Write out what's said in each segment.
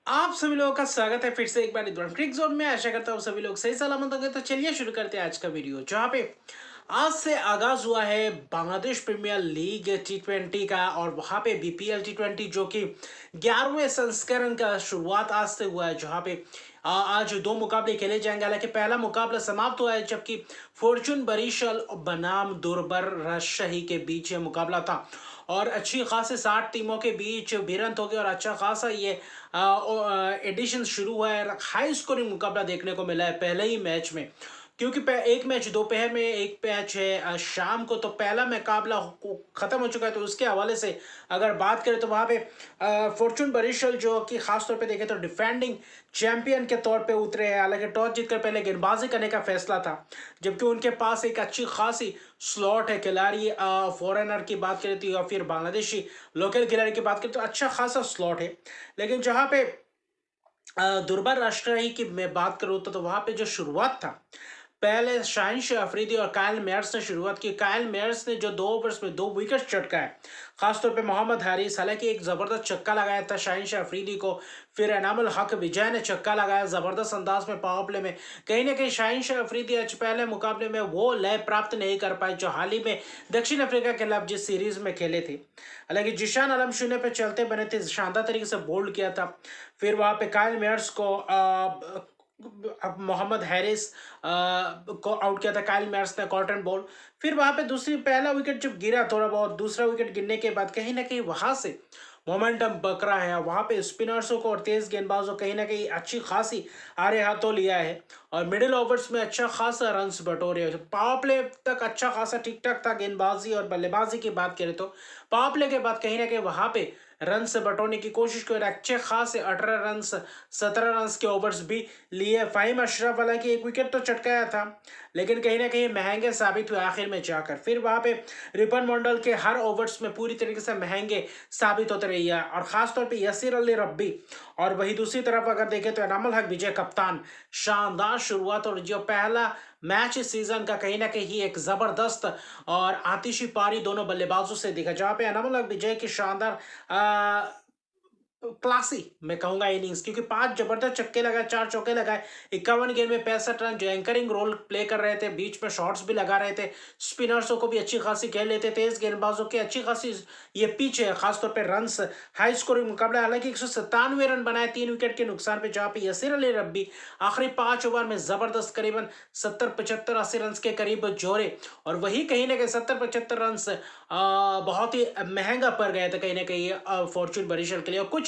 आप सभी लोगों का स्वागत है फिर से एक बार इधर क्रिक जोन में। आशा करता हूँ सभी लोग सही सलामत होंगे। तो चलिए शुरू करते हैं आज का वीडियो, जहाँ पे आज से आगाज हुआ है बांग्लादेश प्रीमियर लीग टी20 का, और वहाँ पे बीपीएल टी20 जो कि 11वें संस्करण का शुरुआत आज से हुआ है। जहाँ पे आज दो मुकाबले खेले जाएंगे। हालांकि पहला मुकाबला समाप्त हुआ है, जबकि फॉर्चून बरिशल बनाम दुर्बर राजशाही के बीच ये मुकाबला था। और अच्छी खासी 60 टीमों के बीच भिड़ंत हो गई और अच्छा खासा ये एडिशन शुरू हुआ है। हाई स्कोरिंग मुकाबला देखने को मिला है पहले ही मैच में, क्योंकि एक मैच दोपहर में, एक मैच है शाम को। तो पहला मुकाबला खत्म हो चुका है। तो उसके हवाले से अगर बात करें तो वहाँ पे फॉर्चून बरिशल जो कि खास तौर पे देखें तो डिफेंडिंग चैंपियन के तौर पे उतरे हैं। हालांकि टॉस जीतकर पहले गेंदबाजी करने का फैसला था, जबकि उनके पास एक अच्छी खासी स्लॉट है। खिलाड़ी फॉरेनर की बात करें तो या फिर बांग्लादेशी लोकल खिलाड़ी की बात करें तो अच्छा खासा स्लॉट है। लेकिन जहाँ पे दुर्बा राष्ट्रीय की मैं बात करूँ तो वहां पे जो शुरुआत था, पहले शाहीन शाह अफरीदी और कायल मेयर्स ने शुरुआत की। कायल मेयर्स ने जो 2 ओवर्स में 2 विकेट चटकाए, खासतौर पे मोहम्मद हारिस। हालांकि एक जबरदस्त छक्का लगाया था शाहीन शाह अफरीदी को, फिर एनामुल हक विजय ने छक्का लगाया जबरदस्त अंदाज में पावर प्ले में। कहीं ना कहीं शाहीन शाह अफरीदी आज पहले मुकाबले में वो लय प्राप्त नहीं कर पाए जो हाल ही में दक्षिण अफ्रीका के खिलाफ जिस सीरीज में खेले थे। हालांकि जिशान आलम शून्य पे चलते बने थे, शानदार तरीके से बोल्ड किया था। फिर वहां पे कायल मेयर्स को अब मोहम्मद हैरिस को आउट किया था कायल मेयर्स ने कॉटन बॉल। फिर वहां पे दूसरी पहला विकेट जब गिरा, थोड़ा बहुत दूसरा विकेट गिरने के बाद कहीं ना कहीं वहां से मोमेंटम बकरा है। वहां पे स्पिनर्सों को और तेज गेंदबाजों कहीं ना कहीं अच्छी खासी आरे हाथों लिया है, और मिडिल ओवर्स में अच्छा खासा रन्स बटोरे। पावर प्ले तक अच्छा खासा ठीक ठाक था। गेंदबाजी और बल्लेबाजी की बात करें तो पावर प्ले के बाद कहीं ना कहीं वहां पे रन से बटोरने की कोशिश की और अच्छे खासे 18 रन 17 रन के ओवर्स भी लिए। फाहिम अशरफ वाला की एक विकेट तो चटकाया था, लेकिन कहीं ना कहीं महंगे साबित हुए आखिर में जाकर। फिर वहां पे रिपन मंडल के हर ओवर्स में पूरी तरीके से महंगे साबित होते रही है, और खासतौर पे यसीर अली रब्बी। और वही दूसरी तरफ अगर देखें तो एनामुल हक विजय कप्तान, शानदार शुरुआत। और जो पहला मैच इस सीजन का कहीं ना कहीं एक जबरदस्त और आतिशी पारी दोनों बल्लेबाजों से दिखा, जहां पे एनामुल हक विजय की शानदार क्लासी मैं कहूंगा इनिंग्स, क्योंकि 5 जबरदस्त छक्के लगाए, 4 चौके लगाए, 51 गेंद में 65 रन। जो एंकरिंग रोल प्ले कर रहे थे, बीच में शॉट्स भी लगा रहे थे, स्पिनर्सों को भी अच्छी खासी खेल लेते, तेज गेंदबाजों की अच्छी खासी ये पिच है। खासतौर पे रन्स हाई स्कोरिंग मुकाबला। हालांकि 197 रन बनाए 3 विकेट के नुकसान पे, जहां पे यसीर अली रब्बी आखिरी 5 ओवर में जबरदस्त करीबन 70 75 80 रन के करीब जोड़े। और वही कहीं ना कहीं 70 75 रन बहुत ही महंगा पड़ गया था कहीं ना कहीं फॉर्चून बरिशल के लिए। और कुछ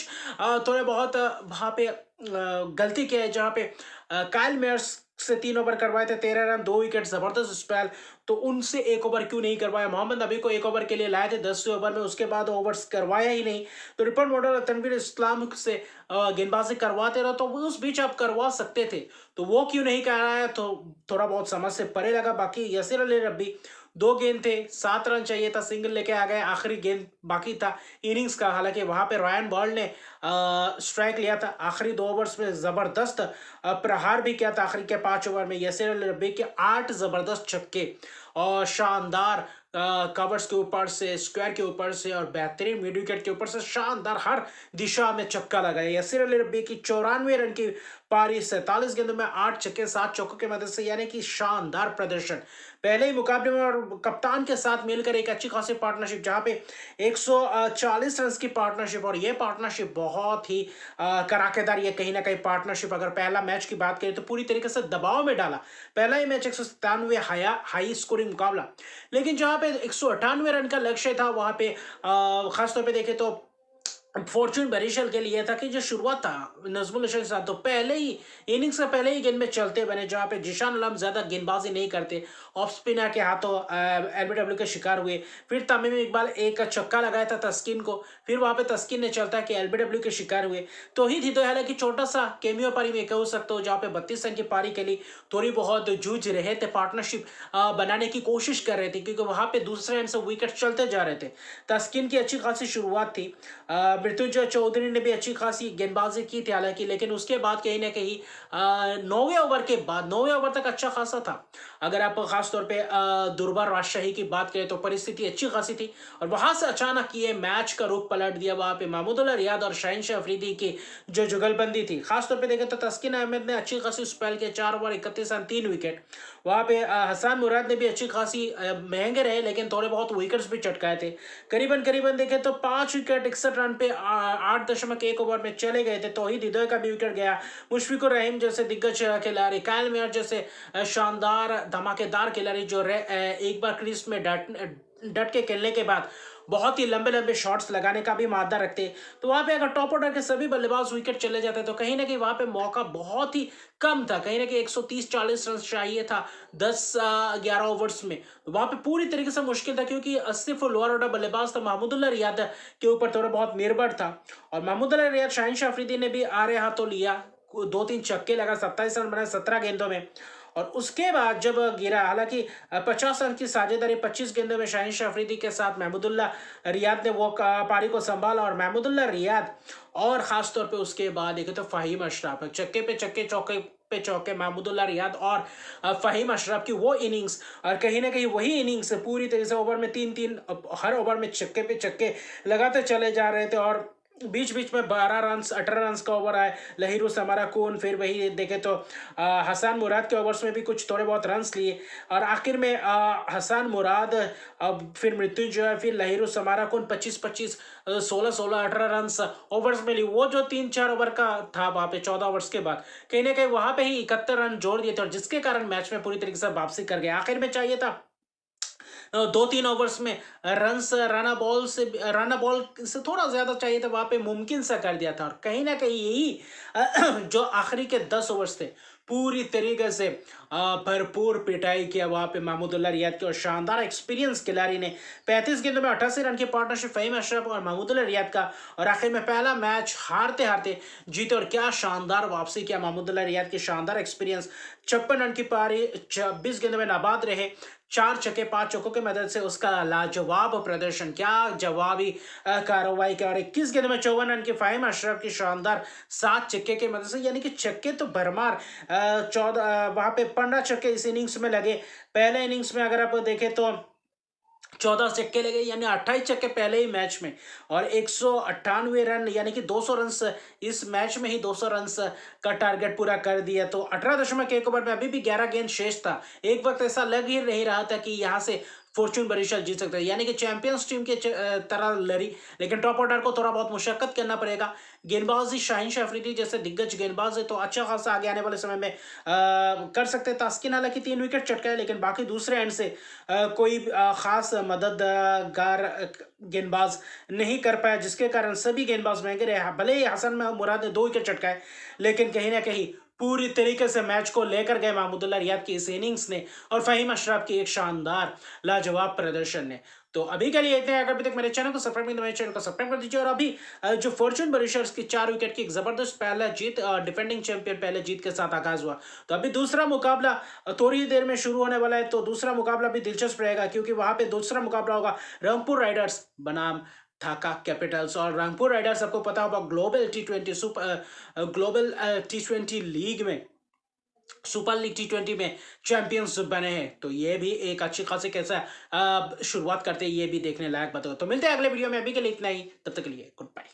थोड़े बहुत वहाँ पे गलती किया है, जहाँ पे कायल मेयर्स से 3 ओवर करवाए थे, 13 रन 2 विकेट जबरदस्त स्पेल। तो उनसे 1 ओवर क्यों नहीं करवाया? मोहम्मद नबी को 1 ओवर के लिए लाए थे 10वें ओवर में, उसके बाद ओवर्स करवाया ही नहीं। तो रिपन मॉडल और तनवीर इस्लाम से गेंदबाजी करवाते रहो, तो वो उस बीच आप करवा सकते थे, तो वो क्यों नहीं कराया? तो थोड़ा बहुत समझ से परे लगा। बाकी यसीर अली रब्बी 2 गेंद थे, 7 रन चाहिए था, सिंगल लेके आ गए। आखिरी गेंद बाकी था इनिंग्स का। हालांकि वहां पे रायन बॉल ने स्ट्राइक लिया था आखिरी 2 ओवर्स में, जबरदस्त प्रहार भी किया था आखिरी के 5 ओवर में। यसीर अली रब्बी के 8 जबरदस्त छक्के और शानदार कवर्स के ऊपर से, स्क्वायर के ऊपर से और बेहतरीन मिड विकेट के ऊपर से शानदार हर दिशा में छक्का लगाया। यसीर अली रब्बी की 94 रन की पारी, 47 गेंदों में 8 छक्के 7 चौकों की मदद से, यानी कि शानदार प्रदर्शन पहले ही मुकाबले में। और कप्तान के साथ मिलकर एक अच्छी खासी पार्टनरशिप, जहां पे 140 रन की पार्टनरशिप, और ये पार्टनरशिप बहुत ही कराकेदार। ये कहीं ना कहीं पार्टनरशिप अगर पहला मैच की बात करें तो पूरी तरीके से दबाव में डाला। पहला ही मैच 197 हाई स्कोरिंग मुकाबला, लेकिन जहां पे 198 रन का लक्ष्य था, वहां पे खासतौर पे देखें तो फॉर्चून बरिशल के लिए था कि जो शुरुआत था नजमुल हसन के साथ, तो पहले ही इनिंग्स से पहले ही गेंद में चलते बने, जहां पे जिशान आलम ज्यादा गेंदबाजी नहीं करते, ऑफ स्पिनर के हाथों एलबीडब्ल्यू के शिकार हुए। फिर तमीम इकबाल एक छक्का लगाया था तस्किन को, फिर वहां पे तस्किन ने चलता कि एलबीडब्ल्यू के शिकार हुए। तो ही थी तो हालांकि छोटा सा केमियो पारी में कह सकते हो, जहाँ पे 32 रन की पारी के लिए थोड़ी बहुत जूझ रहे थे, पार्टनरशिप बनाने की कोशिश कर रहे थे, क्योंकि वहां पे दूसरे एंड से विकेट चलते जा रहे थे। तस्किन की अच्छी खासी शुरुआत थी, मृत्युंजय चौधरी ने भी अच्छी खासी गेंदबाजी की थी हालांकि, लेकिन उसके बाद कहीं ना कहीं 9वें ओवर के बाद 9वें ओवर तक अच्छा खासा था। अगर आप खासतौर पे दुर्बा राजशाही की बात करें तो परिस्थिति अच्छी खासी थी, और वहां से अचानक ये मैच का रुख पलट दिया। वहां पे महमूदुल्लाह रियाद और शाहीन अफरीदी की जो जुगलबंदी थी, खासतौर पे देखें तो तस्किन अहमद ने अच्छी खासी स्पेल के 4 ओवर 31 रन 3 विकेट। वहां पे हसन मुराद ने भी अच्छी खासी महंगे रहे, लेकिन थोड़े बहुत विकेट्स भी चटकाए थे। करीबन करीबन देखें तो 5 विकेट 61 रन पे 8.1 ओवर में चले गए थे। तौहीद हिदोय का भी विकेट गया। मुशफिकुर रहीम जैसे दिग्गज खिलाड़ी, कायल मेयर जैसे शानदार धमाकेदार खिलाड़ी जो एक बार क्रीज में डट के खेलने के बाद बहुत ही लंबे लंबे शॉट्स लगाने का भी मादा रखते, तो वहां पे अगर टॉप ऑर्डर के सभी बल्लेबाज विकेट चले जाते तो कहीं ना कहीं वहां पे मौका बहुत ही कम था। कहीं ना कहीं 130-40 रन चाहिए था 10-11 ओवर्स में, तो वहां पे पूरी तरीके से मुश्किल था, क्योंकि सिर्फ लोअर ऑर्डर बल्लेबाज था महमूदुल्लाह रियाद के ऊपर थोड़ा बहुत निर्भर था। और महमूदुल्लाह रियाद शाहीन अफरीदी ने भी आरे हाथों लिया, 2-3 छक्के लगा, 27 रन बनाए 17 गेंदों में। और उसके बाद जब गिरा, हालांकि 50 रन की साझेदारी 25 गेंदों में शाहीन अफरीदी के साथ महमूदुल्लाह रियाद ने वो पारी को संभाला। और महमूदुल्लाह रियाद और खासतौर पे उसके बाद एक तो फ़हीम अशरफ, चक्के पे चक्के चौके पे चौके, महमूदुल्लाह रियाद और फ़हीम अशरफ की वो इनिंग्स, और कहीं ना कहीं वही इनिंग्स पूरी तरह से ओवर में 3-3 हर ओवर में चक्के पे चक्के लगाते चले जा रहे थे। और बीच बीच में 12 रन 18 रन का ओवर आए, लहीरू समारा कौन, फिर वही देखे तो हसन मुराद के ओवर्स में भी कुछ थोड़े बहुत रन्स लिए, और आखिर में हसन मुराद, फिर मृत्युंजय, फिर लहीरू समारा कौन 25-25 16-16 18 रन ओवर्स में ली। वो जो 3-4 ओवर का था वहां पे 14 ओवर्स के बाद कहीं ना कहीं वहां पे ही 71 रन जोड़ दिए थे, और जिसके कारण मैच में पूरी तरीके से वापसी कर गए। आखिर में चाहिए था 2-3 ओवर्स में रन्स, रन बॉल से थोड़ा ज्यादा चाहिए था, वहां पे मुमकिन सा कर दिया था। और कहीं ना कहीं यही जो आखिरी के 10 ओवर्स थे पूरी तरीके से भरपूर पिटाई किया वहां पे महमूदुल्लाह रियाद की, और शानदार एक्सपीरियंस खिलाड़ी ने 35 गेंदों में 88 रन की पार्टनरशिप फ़हीम अशरफ और महमूदुल्लाह रियाद का, और आखिर में पहला मैच हारते हारते जीते। और क्या शानदार वापसी किया महमूदुल्लाह रियाद की, शानदार एक्सपीरियंस। 56 रन की पारी 26 गेंदों में नाबाद रहे, 4 छक्के 5 चौकों की मदद से उसका लाजवाब प्रदर्शन, क्या जवाबी कार्रवाई किया। और 21 गेंदों में 54 रन की फ़हीम अशरफ की शानदार 7 छक्के की मदद से, यानी कि छक्के तो भरमार 14 वहां पे 15 छक्के इस इनिंग्स में लगे। पहले इनिंग्स में अगर आप देखें तो 14 छक्के लगे, यानी 28 छक्के पहले ही मैच में, और 198 रन यानी कि 200 रन इस मैच में ही 200 रन का टारगेट पूरा कर दिया। तो 18.1 ओवर में अभी भी 11 गेंद शेष था। एक वक्त ऐसा लग ही नहीं रहा था कि यहाँ से फॉर्चून बरिशल जीत सकता है, यानी कि चैंपियंस टीम के तरह लड़ी, लेकिन टॉप ऑर्डर को थोड़ा बहुत मुशक्कत करना पड़ेगा। गेंदबाजी शाहीन अफरीदी जैसे दिग्गज गेंदबाज है, तो अच्छा खासा आगे आने वाले समय में कर सकते हैं। तास्किन हालांकि 3 विकेट चटकाए, लेकिन बाकी दूसरे एंड से कोई खास मददगार गेंदबाज नहीं कर पाया, जिसके कारण सभी गेंदबाज महंगे रहे। भले ही हसन मुराद ने 2 विकेट चटकाए, लेकिन कहीं ना कहीं पूरी तरीके से मैच को लेकर गए महमूदुल्लाह रियाद की इस इनिंग्स ने, और फ़हीम अशरफ की एक शानदार लाजवाब प्रदर्शन ने। तो अभी के लिए इतने। अगर अभी तक मेरे चैनल को सब्सक्राइब नहीं, तो मेरे चैनल को सब्सक्राइब कर दीजिए। और अभी जो फॉर्चून बरिशर्स की 4 विकेट की एक जबरदस्त पहला जीत, डिफेंडिंग चैंपियन पहले जीत के साथ आगाज हुआ, तो अभी दूसरा मुकाबला थोड़ी ही देर में शुरू होने वाला है। तो दूसरा मुकाबला भी दिलचस्प रहेगा, क्योंकि वहां पे दूसरा मुकाबला होगा रंगपुर राइडर्स बनाम ढाका कैपिटल्स। और रंगपुर राइडर्स आपको पता होगा ग्लोबल T20 लीग में, सुपर लीग T20 में चैंपियंस बने हैं। तो ये भी एक अच्छी खासी कैसा शुरुआत करते हैं, ये भी देखने लायक बात हो। तो मिलते हैं अगले वीडियो में, अभी के लिए इतना ही, तब तक के लिए गुड बाय।